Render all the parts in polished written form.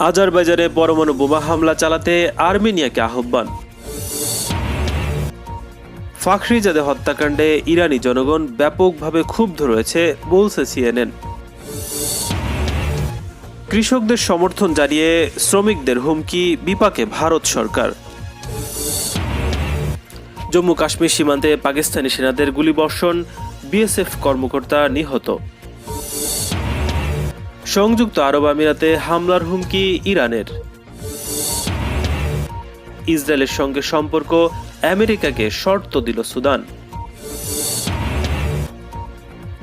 আজারবাইজানে পরমাণু বোমা হামলা চালাতে আর্মেনিয়াকে আহ্বান। ফাখরিজাদে হত্যাকাণ্ডে ইরানি জনগণ ব্যাপকভাবে ক্ষুব্ধ রয়েছে বলছে সিএনএন। কৃষকদের সমর্থন জানিয়ে শ্রমিকদের হুমকি, বিপাকে ভারত সরকার। জম্মু কাশ্মীর সীমান্তে পাকিস্তানি সেনাদের গুলিবর্ষণ, বিএসএফ কর্মকর্তা নিহত। সংযুক্ত আরব আমিরাতে হামলার হুমকি ইরানের। ইসরায়েলের সঙ্গে সম্পর্ক, আমেরিকাকে শর্ত দিল সুদান।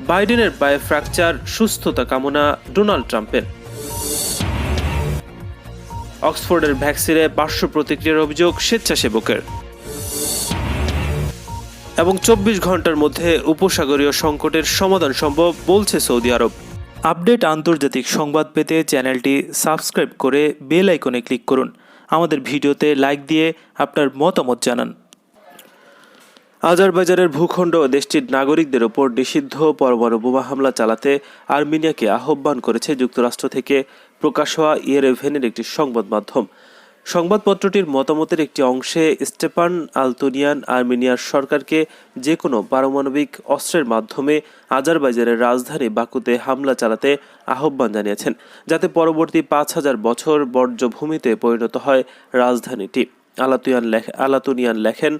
বাইডেনের পায়ে ফ্র্যাকচার, সুস্থতা কামনা ডোনাল্ড ট্রাম্পের। অক্সফোর্ডের ভ্যাকসিনে পার্শ্ব প্রতিক্রিয়ার অভিযোগ স্বেচ্ছাসেবকের। এবং 24 ঘন্টার মধ্যে উপসাগরীয় সংকটের সমাধান সম্ভব বলছে সৌদি আরব। আপডেট আন্তর্জাতিক সংবাদ পেতে চ্যানেলটি সাবস্ক্রাইব করে বেল আইকনে ক্লিক করুন। আমাদের ভিডিওতে লাইক দিয়ে আপনার মতামত জানান। আজারবাইজানের ভূখণ্ড ও দেশটির নাগরিকদের ওপর নিষিদ্ধ পরমাণু বোমা হামলা চালাতে আর্মেনিয়াকে আহ্বান করেছে যুক্তরাষ্ট্র থেকে প্রকাশ হওয়া ইয়েরেভেনের একটি সংবাদ মাধ্যম। সংবাদপত্রটির মতামতের একটি অংশে স্টেপান আলতোনিয়ান আর্মেনিয়ার সরকারকে যে কোনো পারমাণবিক অস্ত্রের মাধ্যমে আজারবাইজানের রাজধানী বাকুতে হামলা চালাতে আহ্বান জানিয়েছেন, যাতে পরবর্তী 5000 বছর বর্জ্যভূমিতে পরিণত হয় রাজধানীটি। আলাতুনিয়ান লেখেন,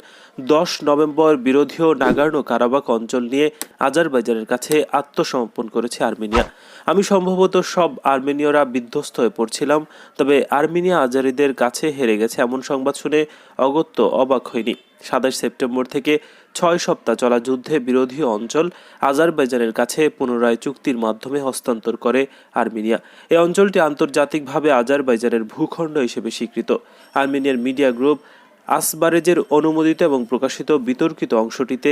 10 নভেম্বর বিরোধীয় নাগার্নো কারাবাখ অঞ্চল নিয়ে আজারবাইজানের কাছে আত্মসমর্পণ করেছে আর্মেনিয়া। আমি সম্ভবত সব আর্মেনীয়রা বিধ্বস্ত হয়ে পড়ছিলাম, তবে আর্মেনিয়া আজারিদের কাছে হেরে গেছে এমন সংবাদ শুনে অগত্য অবাক হয়নি। 27 সেপ্টেম্বর থেকে 6 সপ্তাহ চলা যুদ্ধে বিরোধী অঞ্চল আজারবাইজানের কাছে পুনরায় চুক্তির মাধ্যমে হস্তান্তর করে আর্মেনিয়া। এই অঞ্চলটি আন্তর্জাতিকভাবে আজারবাইজানের ভূখণ্ড হিসেবে স্বীকৃত। আর্মেনিয়ার মিডিয়া গ্রুপ আসবারেজের অনুমোদিত এবং প্রকাশিত বিতর্কিত অংশটিতে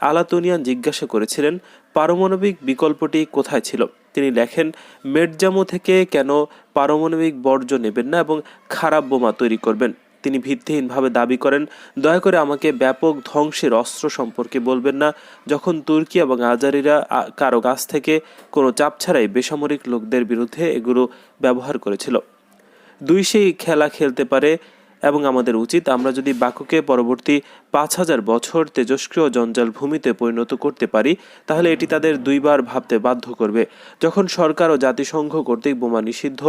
আলাতুনিয়ান জিজ্ঞাসা করেছিলেন পারমাণবিক বিকল্পটি কোথায় ছিল। তিনি লেখেন, মেডজামো থেকে কেন পারমাণবিক বর্জ্য নেবেন না এবং খারাপ বোমা তৈরি করবেন। তিনি ভিত্তিহীনভাবে দাবি করেন, দয়া করে আমাকে ব্যাপক ধ্বংসের অস্ত্র সম্পর্কে বলবেন না, যখন তুর্কি এবং আজারিরা কারো কাছ থেকে কোনো চাপ ছাড়াই বেসামরিক লোকদের বিরুদ্ধে এগুলো ব্যবহার করেছিল। দুই সেই খেলা খেলতে পারে এবং আমাদের উচিত, আমরা যদি বাকুকে পরবর্তী 5000 বছর তেজস্ক্রিয় জঞ্জাল ভূমিতে পরিণত করতে পারি, তাহলে এটি তাদের দুইবার ভাবতে বাধ্য করবে। যখন সরকার ও জাতিসংঘ কর্তৃক বোমা নিষিদ্ধ,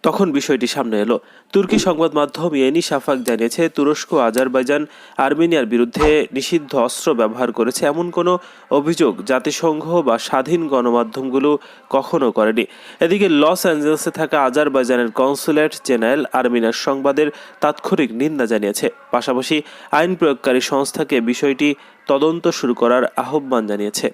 তখন বিষয়টি সামনে এলো। তুর্কি সংবাদ মাধ্যম ইয়েনি শাফাক জানিয়েছে, তুরস্ক আজারবাইজান আর্মেনিয়ার বিরুদ্ধে নিষিদ্ধ অস্ত্র ব্যবহার করেছে এমন কোনো অভিযোগ জাতিসংঘ বা স্বাধীন গণমাধ্যমগুলো কখনো করেনি। এদিকে লস অ্যাঞ্জেলেসে থাকা আজারবাইজানের কনসুলেট জেনারেল আর্মেনিয়ার সংবাদের তাৎক্ষণিক নিন্দা জানিয়েছে, পাশাপাশি আইন প্রয়োগকারী সংস্থাকে বিষয়টি তদন্ত শুরু করার আহ্বান জানিয়েছে।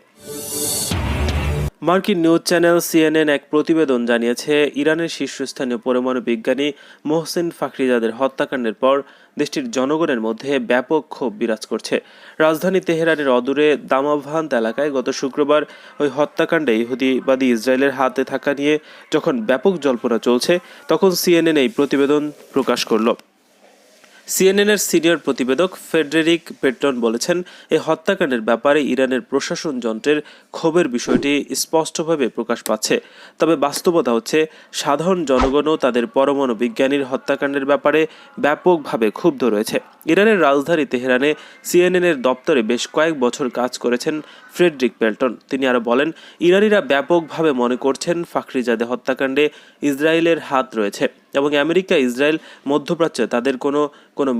মার্কিন নিউজ চ্যানেল সিএনএন এক প্রতিবেদন জানিয়েছে, ইরানের শীর্ষস্থানীয় পরমাণু বিজ্ঞানী মোহসেন ফাখরিজাদের হত্যাকাণ্ডের পর দেশটির জনগণের মধ্যে ব্যাপক ক্ষোভ বিরাজ করছে। রাজধানী তেহরানের অদূরে দামাভান্ত এলাকায় গত শুক্রবার ওই হত্যাকাণ্ডে ইহুদিবাদী ইসরায়েলের হাতে থাকা নিয়ে যখন ব্যাপক জল্পনা চলছে, তখন সিএনএন এই প্রতিবেদন প্রকাশ করল। সিএনএনের সিনিয়র প্রতিবেদক ফেডেরিক পেট্টন বলেছেন, এই হত্যাকাণ্ডের ব্যাপারে ইরানের প্রশাসন যন্ত্রের ক্ষোভের বিষয়টি স্পষ্টভাবে প্রকাশ পাচ্ছে। তবে বাস্তবতা হচ্ছে, সাধারণ জনগণও তাদের পরমাণু বিজ্ঞানীর হত্যাকাণ্ডের ব্যাপারে ব্যাপকভাবে ক্ষুব্ধ রয়েছে। ইরানের রাজধানী তেহরানে সিএনএনের দপ্তরে বেশ কয়েক বছর কাজ করেছেন ফ্রেডরিক পেল্টন। তিনি আরও বলেন, ইরানিরা ব্যাপকভাবে মনে করছেন ফাখরিজাদে হত্যাকাণ্ডে ইসরায়েলের হাত রয়েছে এবং আমেরিকা, ইসরায়েল, মধ্যপ্রাচ্যে তাদের কোনো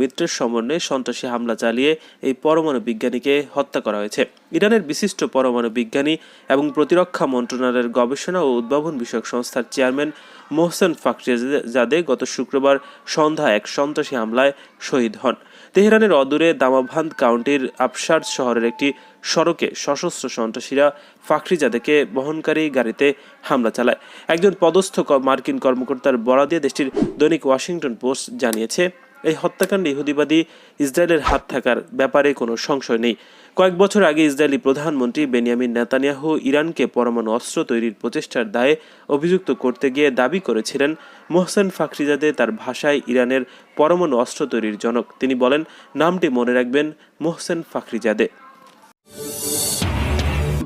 মিত্রের সমন্বয়ে সন্ত্রাসী হামলা চালিয়ে এই পরমাণু বিজ্ঞানীকে হত্যা করা হয়েছে। ইরানের বিশিষ্ট পরমাণু বিজ্ঞানী এবং প্রতিরক্ষা মন্ত্রণালয়ের গবেষণা ও উদ্ভাবন বিষয়ক সংস্থার চেয়ারম্যান মোহসেন ফাখরিজাদে গত শুক্রবার সন্ধ্যায় এক সন্ত্রাসী হামলায় শহীদ হন। তেহরানের অদূরে দামাভান্ত কাউন্টির আফশার শহরের একটি সড়কে সশস্ত্র সন্ত্রাসীরা ফাখরিজাদেকে বহনকারী গাড়িতে হামলা চালায়। একজন পদস্থ মার্কিন কর্মকর্তার বরাত দিয়ে দেশটির দৈনিক ওয়াশিংটন পোস্ট জানিয়েছে, এই হত্যাকাণ্ডে ইহুদিবাদী ইসরায়েলের হাত থাকার ব্যাপারে কোনো সংশয় নেই। কয়েক বছর আগে ইসরায়েলি প্রধানমন্ত্রী বেনিয়ামিন নেতানিয়াহু ইরানকে পরমাণু অস্ত্র তৈরির প্রচেষ্টার দায়ে অভিযুক্ত করতে গিয়ে দাবি করেছিলেন, মোহসেন ফাখরিজাদে তার ভাষায় ইরানের পরমাণু অস্ত্র তৈরির জনক। তিনি বলেন, নামটি মনে রাখবেন, মোহসেন ফাখরিজাদে।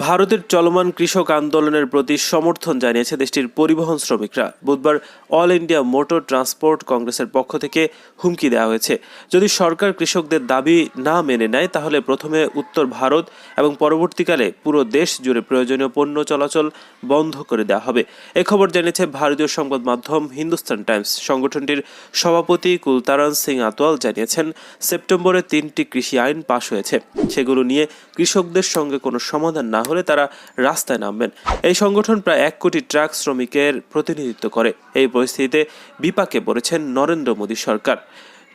ভারতের চলমান কৃষক আন্দোলনের প্রতি সমর্থন জানিয়েছে দেশটির পরিবহন শ্রমিকরা। বুধবার অল ইন্ডিয়া মোটর ট্রান্সপোর্ট কংগ্রেসের পক্ষ থেকে হুমকি দেওয়া হয়েছে, যদি সরকার কৃষকদের দাবি না মেনে নেয় তাহলে প্রথমে উত্তর ভারত এবং পরবর্তীকালে পুরো দেশ জুড়ে প্রয়োজনীয় পণ্য চলাচল বন্ধ করে দেওয়া হবে। এ খবর জানিয়েছে ভারতীয় সংবাদ মাধ্যম হিন্দুস্তান টাইমস। সংগঠনটির সভাপতি কুলতারান সিং আতওয়াল জানিয়েছেন, সেপ্টেম্বরে 3টি কৃষি আইন পাশ হয়েছে, সেগুলো নিয়ে কৃষকদের সঙ্গে কোনো সমাধান না হলে তারা রাস্তায় নামবেন। এই সংগঠন প্রায় 1 কোটি ট্রাক শ্রমিকের প্রতিনিধিত্ব করে। এই পরিস্থিতিতে বিপাকে পড়েছেন নরেন্দ্র মোদী সরকার।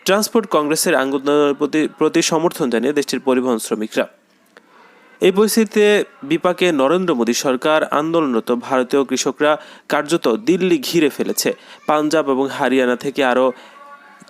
ট্রান্সপোর্ট কংগ্রেসের আন্দোলনের প্রতি সমর্থন জানিয়ে দেশটির পরিবহন শ্রমিকরা। এই পরিস্থিতিতে বিপাকে নরেন্দ্র মোদী সরকার। আন্দোলনরত ভারতীয় কৃষকরা কার্যত দিল্লি ঘিরে ফেলেছে। পাঞ্জাব এবং হরিয়ানা থেকে আরও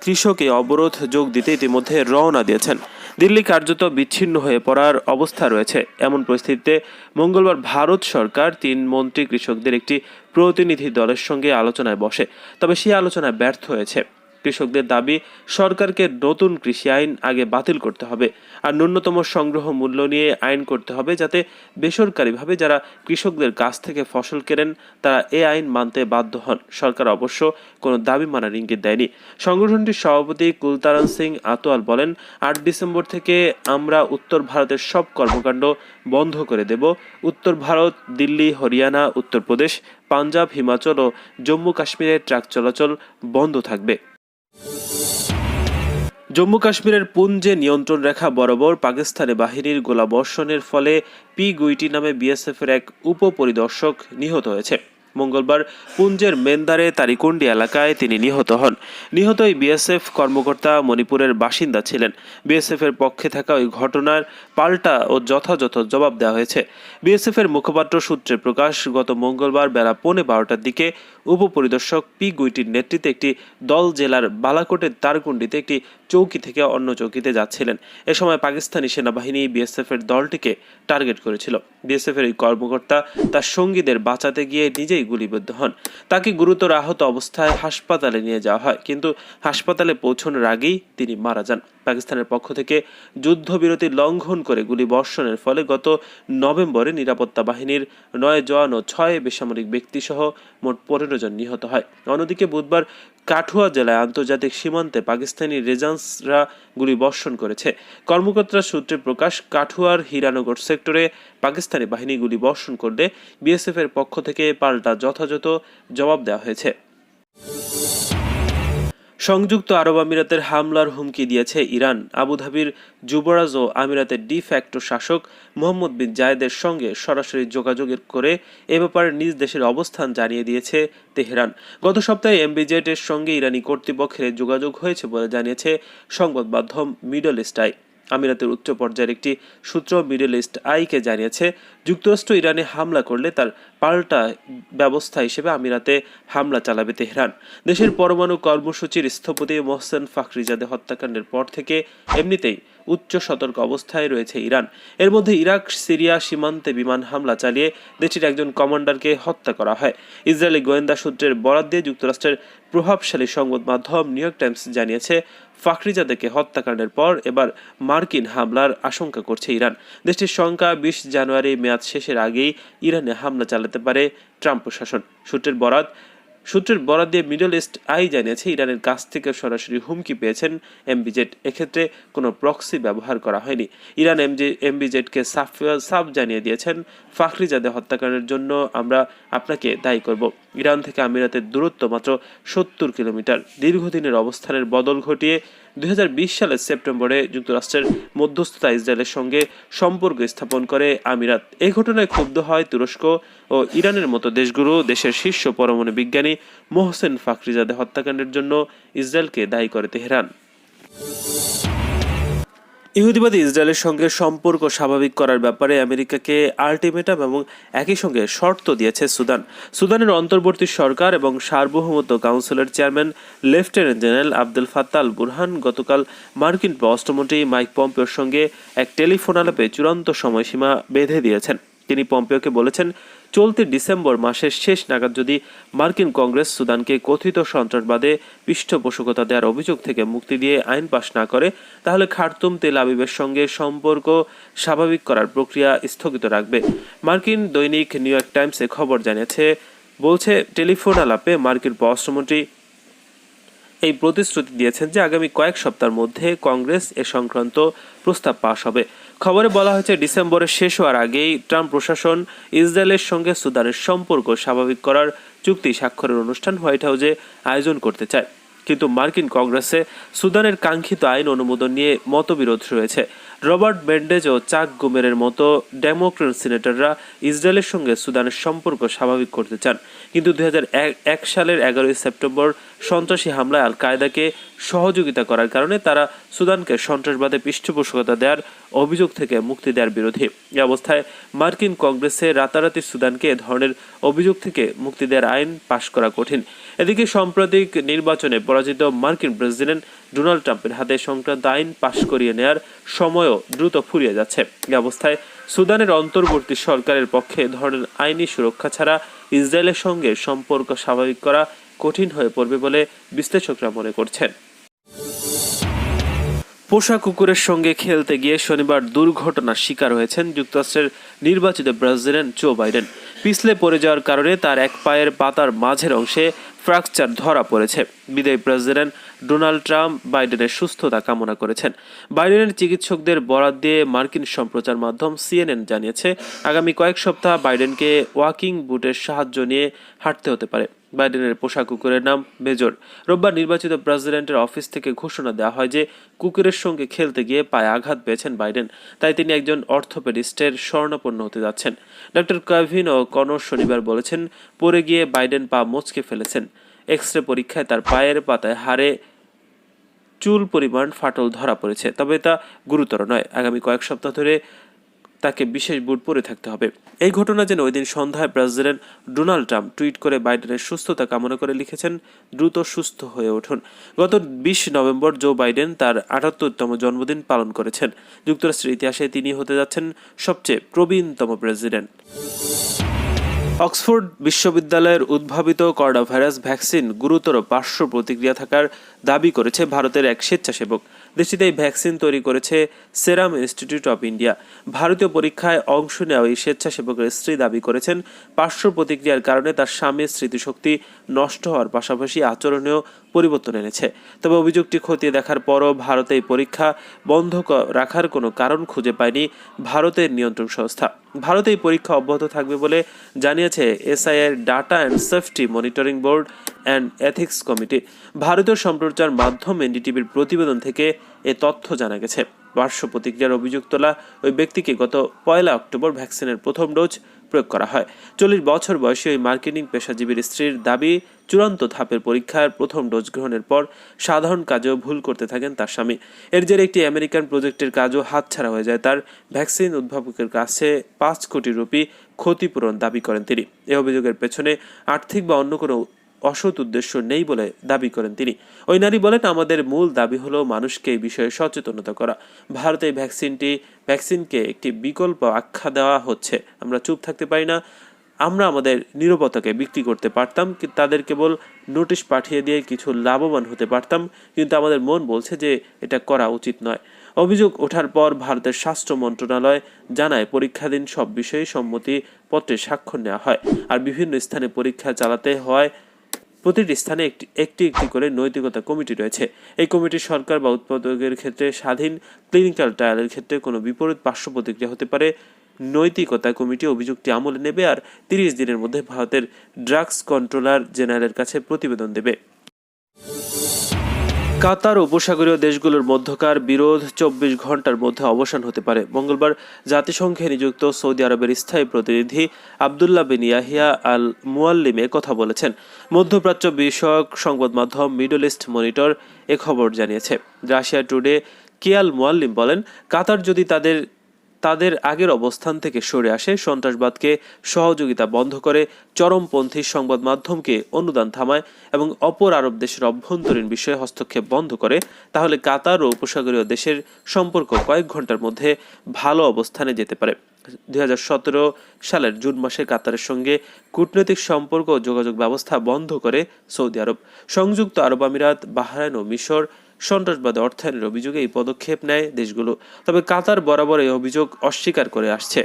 কৃষক এই অবরোধ যোগ দিতে ইতিমধ্যে রওনা দিয়েছেন। দিল্লি কার্যত বিচ্ছিন্ন হয়ে পড়ার অবস্থা রয়েছে। এমন পরিস্থিতিতে মঙ্গলবার ভারত সরকার 3 মন্ত্রী কৃষকদের একটি প্রতিনিধি দলের সঙ্গে আলোচনায় বসে, তবে সেই আলোচনায় ব্যর্থ হয়েছে। কৃষকদের দাবি, সরকারকে নতুন কৃষি আইন আগে বাতিল করতে হবে আর ন্যূনতম সংগ্রহ মূল্য নিয়ে আইন করতে হবে, যাতে বেসরকারিভাবে যারা কৃষকদের কাছ থেকে ফসল কেনেন তারা এই আইন মানতে বাধ্য হন। সরকার অবশ্য কোনো দাবি মানার ইঙ্গিত দেয়নি। সংগঠনটির সভাপতি কুলতারান সিং আতওয়াল বলেন, 8 ডিসেম্বর থেকে আমরা উত্তর ভারতের সব কর্মকাণ্ড বন্ধ করে দেব। উত্তর ভারত, দিল্লি, হরিয়ানা, উত্তরপ্রদেশ, পাঞ্জাব, হিমাচল ও জম্মু কাশ্মীরের ট্রাক চলাচল বন্ধ থাকবে। জম্মু কাশ্মীরের পুঞ্জে নিয়ন্ত্রণ রেখা বরাবর পাকিস্তানি বাহিনীর গোলাবর্ষণের ফলে পি-গুইটি নামে বিএসএফের এক উপপরিদর্শক নিহত হয়েছে। মঙ্গলবার পুঞ্জের মেন্দারে তারিকুন্ডি এলাকায় তিনি নিহত হন। নিহত এই বিএসএফ কর্মকর্তা মণিপুরের বাসিন্দা ছিলেন। বিএসএফ এর পক্ষে থাকা ওই ঘটনার পাল্টা ও যথাযথ জবাব দেওয়া হয়েছে। বিএসএফ এর মুখপাত্র সূত্রে প্রকাশ, গত মঙ্গলবার বেলা 12:15টার দিকে উপপরিদর্শক পি-গুইটির নেতৃত্বে একটি দল জেলার বালাকোটের তারকুন্ডিতে একটি চৌকি থেকে অন্য চৌকিতে যাচ্ছিলেন। এ সময় পাকিস্তানি সেনাবাহিনী বিএসএফ এর দলটিকে টার্গেট করেছিল। বিএসএফ এর এই কর্মকর্তা তার সঙ্গীদের বাঁচাতে গিয়ে নিজেই গুলিবিদ্ধ হন। তাকে গুরুতর আহত অবস্থায় হাসপাতালে নিয়ে যাওয়া হয়, কিন্তু হাসপাতালে পৌঁছানোর আগেই তিনি মারা যান। পাকিস্তানের পক্ষ থেকে যুদ্ধবিরতি লঙ্ঘন করে গুলি বর্ষণের ফলে গত নভেম্বরে নিরাপত্তা বাহিনীর 9 জওয়ান ও 6 বেসামরিক ব্যক্তি সহ মোট 15 জন নিহত হয়। অন্যদিকে বুধবার কাঠুয়া জেলায় আন্তর্জাতিক সীমান্তে পাকিস্তানি রেঞ্জার্সরা গুলি বর্ষণ করেছে। কর্মকর্তার সূত্রে প্রকাশ, কাঠুয়ার হীরানগর সেক্টরে পাকিস্তানি বাহিনী গুলি বর্ষণ করলে বিএসএফ এর পক্ষ থেকে পাল্টা যথাযথ জবাব দেওয়া হয়েছে। সংযুক্ত আরব আমিরাতের হামলার হুমকি দিয়েছে ইরান। আবুধাবির যুবরাজ ও আমিরাতের ডি ফ্যাক্টো শাসক মোহাম্মদ বিন জায়েদের সঙ্গে সরাসরি যোগাযোগ করে এ ব্যাপারে নিজ দেশের অবস্থান জানিয়ে দিয়েছে তেহরান। গত সপ্তাহে এমবিজেড এর সঙ্গে ইরানি কর্তৃপক্ষের যোগাযোগ হয়েছে বলে জানিয়েছে সংবাদ মাধ্যম মিডল ইস্ট আই। আমিরাতের উচ্চ পর্যায়ের একটি সূত্র মিডল ইস্ট আইকে জানিয়েছে, যুক্তরাষ্ট্র ইরানে হামলা করলে তার পাল্টা ব্যবস্থা হিসেবে আমিরাতে হামলা চালাবে তেহরান। দেশের পরমাণু কর্মসূচির স্থপতি মোহসেন ফাখরিজাদে হত্যাকাণ্ডের পর থেকে এমনিতেই উচ্চ সতর্ক অবস্থায় রয়েছে ইরান। এর মধ্যে ইরাক সিরিয়া সীমান্তে বিমান হামলা চালিয়ে দেশটির একজন কমান্ডারকে হত্যা করা হয়। ইসরায়েলি গোয়েন্দা সূত্রের বরাত দিয়ে যুক্তরাষ্ট্রের প্রভাবশালী সংবাদ মাধ্যম নিউ ইয়র্ক টাইমস জানিয়েছে, ফাখরিজাদেকে হত্যাকাণ্ডের পর এবার মার্কিন হামলার আশঙ্কা করছে ইরান। দেশটির শঙ্কা 20 জানুয়ারি মেয়াদ শেষের আগেই ইরানে হামলা চালাতে পারে ট্রাম্প প্রশাসন। সূত্রের বরাত দিয়ে মিডল ইস্ট আই জানিয়েছে, ইরানের কাছ থেকে সরাসরি হুমকি পেয়েছেন এমবিজেড। এক্ষেত্রে কোনো প্রক্সি ব্যবহার করা হয়নি। ইরান এমবিজেডকে সাফ জানিয়ে দিয়েছেন, ফাখরিজাদে হত্যাকাণ্ডের জন্য আমরা আপনাকে দায়ী করব। ইরান থেকে আমিরাতের দূরত্ব মাত্র 70 কিলোমিটার। দীর্ঘদিনের অবস্থানের বদল ঘটিয়ে 2020 সালের সেপ্টেম্বরে যুক্তরাষ্ট্রের মধ্যস্থতা ইসরায়েলের সঙ্গে সম্পর্ক স্থাপন করে আমিরাত। এই ঘটনায় ক্ষুব্ধ হয় তুরস্ক ও ইরানের মতো দেশগুলো। দেশের শীর্ষ পরমাণু বিজ্ঞানী মোহসেন ফাখরিজাদে হত্যাকাণ্ডের জন্য ইসরায়েলকে দায়ী করে তেহরান। ইহুদিবাদী ইসরায়েলের সঙ্গে সম্পর্ক স্বাভাবিক করার ব্যাপারে আমেরিকাকে আল্টিমেটাম এবং একই সঙ্গে শর্ত দিয়েছে সুদান। সুদানের অন্তর্বর্তী সরকার এবং সার্বভৌমত্ব কাউন্সিলের chairman lieutenant general Abdul Fattah al Burhan গতকাল মার্কিন পররাষ্ট্রমন্ত্রী মাইক পম্পেওর সঙ্গে এক টেলিফোন আলাপে চূড়ান্ত সময়সীমা বেঁধে দিয়েছেন। তিনি পম্পেওকে বলেছেন, চলতি ডিসেম্বর মাসের শেষ নাগাদ যদি মার্কিন কংগ্রেস সুদানকে কথিত সন্ত্রাসবাদে পৃষ্ঠপোষকতা দেওয়ার অভিযোগ থেকে মুক্তি দিয়ে আইন পাশ না করে, তাহলে খার্তুম তেল আবিবের সঙ্গে সম্পর্ক স্বাভাবিক করার প্রক্রিয়া স্থগিত রাখবে। মার্কিন দৈনিক নিউ ইয়র্ক টাইমস খবর জানিয়েছে, বলছে টেলিফোন আলাপে মার্কিন পররাষ্ট্রমন্ত্রী এই প্রতিশ্রুতি দিয়েছেন যে আগামী কয়েক সপ্তাহের মধ্যে কংগ্রেস এ সংক্রান্ত প্রস্তাব পাশ হবে। খবরে বলা হয়েছে, ডিসেম্বরের শেষ হওয়ার আগেই ট্রাম্প প্রশাসন ইসরায়েলের সঙ্গে সুদানের সম্পর্ক স্বাভাবিক করার চুক্তি স্বাক্ষরের অনুষ্ঠান হোয়াইট হাউসে আয়োজন করতে চায়। কিন্তু মার্কিন কংগ্রেসে সুদানের কাঙ্ক্ষিত আইন অনুমোদন নিয়ে মতবিরোধ রয়েছে। রবার্ট বেন্ডেজ ও চাক গুমেরের মতো ডেমোক্রেট সিনেটররা ইসরায়েলের সঙ্গে সুদানের সম্পর্ক স্বাভাবিক করতে চান, কিন্তু 2001 সালের 11 সেপ্টেম্বর সন্ত্রাসী হামলায় আল কায়দাকে সহযোগিতা করার কারণে তারা সুদানকে সন্ত্রাসবাদে পৃষ্ঠপোষকতা দেওয়ার অভিযোগ থেকে মুক্তি দেওয়ার বিরোধী। এই অবস্থায় মার্কিন কংগ্রেসে রাতারাতি সুদানকে এ ধরনের অভিযোগ থেকে মুক্তি দেওয়ার আইন পাশ করা কঠিন। এদিকে সাম্প্রতিক নির্বাচনে পরাজিত মার্কিন প্রেসিডেন্ট ডোনাল্ড ট্রাম্পের হাতে সংক্রান্ত আইন পাশ করিয়ে নেয়ার সময়ও দ্রুত ফুরিয়ে যাচ্ছে। এই অবস্থায় সুদানের অন্তর্বর্তী সরকারের পক্ষে ধরনের আইনি সুরক্ষা ছাড়া ইসরায়েলের সঙ্গে সম্পর্ক স্বাভাবিক করা কঠিন হয়ে পড়বে বলে বিশ্লেষকরা মনে করছেন। পোষা কুকুরের সঙ্গে খেলতে গিয়ে শনিবার দুর্ঘটনার শিকার হয়েছেন যুক্তরাষ্ট্রের নির্বাচিত প্রেসিডেন্ট জো বাইডেন। পিছলে পড়ে যাওয়ার কারণে তার এক পায়ের পাতার মাঝের অংশে ফ্র্যাকচার ধরা পড়েছে। বিদায়ী প্রেসিডেন্ট ডোনাল্ড ট্রাম্প বাইডেনের সুস্থতা কামনা করেছেন। বাইডেনের চিকিৎসকদের বরাত দিয়ে মার্কিন সম্প্রচার মাধ্যম CNN জানিয়েছে, আগামী কয়েক সপ্তাহ বাইডেনকে ওয়াকিং বুটের সাহায্য নিয়ে হাঁটতে হতে পারে। বাইডেনের পোষা কুকুরের নাম মেজর। রোববার নির্বাচিত প্রেসিডেন্টের অফিস থেকে ঘোষণা দেওয়া হয় যে কুকুরের সঙ্গে খেলতে গিয়ে পায়ে আঘাত পেয়েছেন বাইডেন, তাই তিনি একজন অর্থোপেডিস্টের শরণাপন্ন হতে যাচ্ছেন। ডক্টর কেভিন ও কনর শনিবার বলেছেন, পড়ে গিয়ে বাইডেন পা মচকে ফেলেছেন। এক্স-রে পরীক্ষায় তার পায়ের পাতায় হাড়ে চুল পরিমাণ ফাটল ধরা পড়েছে, তবে তা গুরুতর নয়। আগামী কয়েক সপ্তাহ ধরে তাকে বিশেষ বুট পরে থাকতে হবে। এই ঘটনা যেন ওই দিন সন্ধ্যায় প্রেসিডেন্ট ডোনাল্ড ট্রাম্প টুইট করে বাইডেনের সুস্থতা কামনা করে লিখেছেন, দ্রুত সুস্থ হয়ে উঠুন। গত 20 নভেম্বর জো বাইডেন তার 78তম জন্মদিন পালন করেছেন। যুক্তরাষ্ট্রের ইতিহাসে তিনি হতে যাচ্ছেন সবচেয়ে প্রবীণতম প্রেসিডেন্ট। অক্সফোর্ড বিশ্ববিদ্যালয়ের উদ্ভাবিত করোনা ভাইরাস ভ্যাকসিন গুরুতর পার্শ্ব প্রতিক্রিয়া থাকার দাবি করেছে ভারতের এক স্বেচ্ছাসেবক। দেশটিতে এই ভ্যাকসিন তৈরি করেছে সেরাম ইনস্টিটিউট অব ইন্ডিয়া। ভারতীয় পরীক্ষায় অংশ নেওয়া এই স্বেচ্ছাসেবকের স্ত্রী দাবি করেছেন, পার্শ্ব প্রতিক্রিয়ার কারণে তার স্বামীর স্মৃতিশক্তি নষ্ট হওয়ার পাশাপাশি আচরণেও পরিবর্তন এনেছে। তবে অভিযোগটি খতিয়ে দেখার পরও ভারতে এই পরীক্ষা বন্ধ রাখার কোনো কারণ খুঁজে পায়নি ভারতের নিয়ন্ত্রণ সংস্থা। ভারতে এই পরীক্ষা অব্যাহত থাকবে বলে জানিয়েছে SIR data and safety monitoring board and ethics committee. ভারতীয় সম্প্রচার মাধ্যম NDTVর প্রতিবেদন থেকে এ তথ্য জানা গেছে। পার্শ্ব প্রতিক্রিয়ার অভিযোগ তোলা ওই ব্যক্তিকে গত 1 অক্টোবর ভ্যাকসিনের প্রথম ডোজ প্রয়োগ করা হয়। 40 বছর বয়সী ওই মার্কেটিং পেশাজীবীর স্ত্রীর দাবি, চূড়ান্ত ধাপের পরীক্ষার প্রথম ডোজ গ্রহণের পর সাধারণ কাজেও ভুল করতে থাকেন তার স্বামী। এর জেরে একটি আমেরিকান প্রজেক্টের কাজও হাতছাড়া হয়ে যায় তার। ভ্যাকসিন উদ্ভাবকের কাছে 5 কোটি রুপি ক্ষতিপূরণ দাবি করেন তিনি। এই অভিযোগের পেছনে আর্থিক বা অন্য কোনো অসৎ উদ্দেশ্য নেই বলে দাবি করেন তিনি। ওই নারী বলেন, আমাদের মূল দাবি হলো মানুষকে এই বিষয়ে সচেতনতা করা। ভারতে এই ভ্যাকসিনকে একটি বিকল্প আখ্যা দেওয়া হচ্ছে। আমরা চুপ থাকতে পারি না। আমরা আমাদের নীরবতাকে বিক্রি করতে পারতাম, কিন্তু তাদের কেবল নোটিশ পাঠিয়ে দিয়ে কিছু লাভবান হতে পারতাম, কিন্তু আমাদের মন বলছে যে এটা করা উচিত নয়। অভিযোগ ওঠার পর ভারতের স্বাস্থ্য মন্ত্রণালয় জানায়, পরীক্ষাধীন সব বিষয়ে সম্মতি পত্রে স্বাক্ষর নেওয়া হয়। আর বিভিন্ন স্থানে পরীক্ষা চালাতে হয়। প্রতিটি স্থানে একটি করে নৈতিকতা কমিটি রয়েছে। এই কমিটি সরকার বা উৎপাদকের ক্ষেত্রে স্বাধীন। ক্লিনিক্যাল ট্রায়ালের ক্ষেত্রে কোনো বিপরীত পার্শ্ব প্রতিক্রিয়া হতে পারে। নৈতিকতা কমিটি অভিযোগটি আমলে নেবে আর 30 দিনের মধ্যে ভারতের ড্রাগস কন্ট্রোলার জেনারেলের কাছে প্রতিবেদন দেবে। কাতার উপসাগরীয় দেশগুলোর মধ্যকার বিরোধ 24 ঘন্টার মধ্যে অবসান হতে পারে। মঙ্গলবার জাতিসংঘে নিযুক্ত সৌদি আরবের স্থায়ী প্রতিনিধি আবদুল্লাহ বিন ইয়াহিয়া আল মুয়াল্লিমে কথা বলেছেন। মধ্যপ্রাচ্য বিষয়ক সংবাদ মাধ্যম মিডল ইস্ট মনিটর এ খবর জানিয়েছে। রাশিয়া টুডে কিয়াল মুয়াল্লিম বলেন, কাতার যদি তাদের আগের অবস্থান থেকে সরে আসে, সন্ত্রাসবাদকে সহযোগিতা বন্ধ করে, চরমপন্থী সংবাদ মাধ্যমকে অনুদান থামায় এবং অপর আরব দেশের অভ্যন্তরীণ বিষয়ে হস্তক্ষেপ বন্ধ করে, তাহলে কাতার ও উপসাগরীয় দেশের সম্পর্ক কয়েক ঘন্টার মধ্যে ভালো অবস্থানে যেতে পারে। 2017 সালের জুন মাসে কাতারের সঙ্গে কূটনৈতিক সম্পর্ক ও যোগাযোগ ব্যবস্থা বন্ধ করে সৌদি আরব। সংযুক্ত আরব আমিরাত, বাহরাইন ও মিশর সন্ত্রাসবাদে অর্থায়নের অভিযোগে এই পদক্ষেপ নেয় দেশগুলো। তবে কাতার বরাবর এই অভিযোগ অস্বীকার করে আসছে।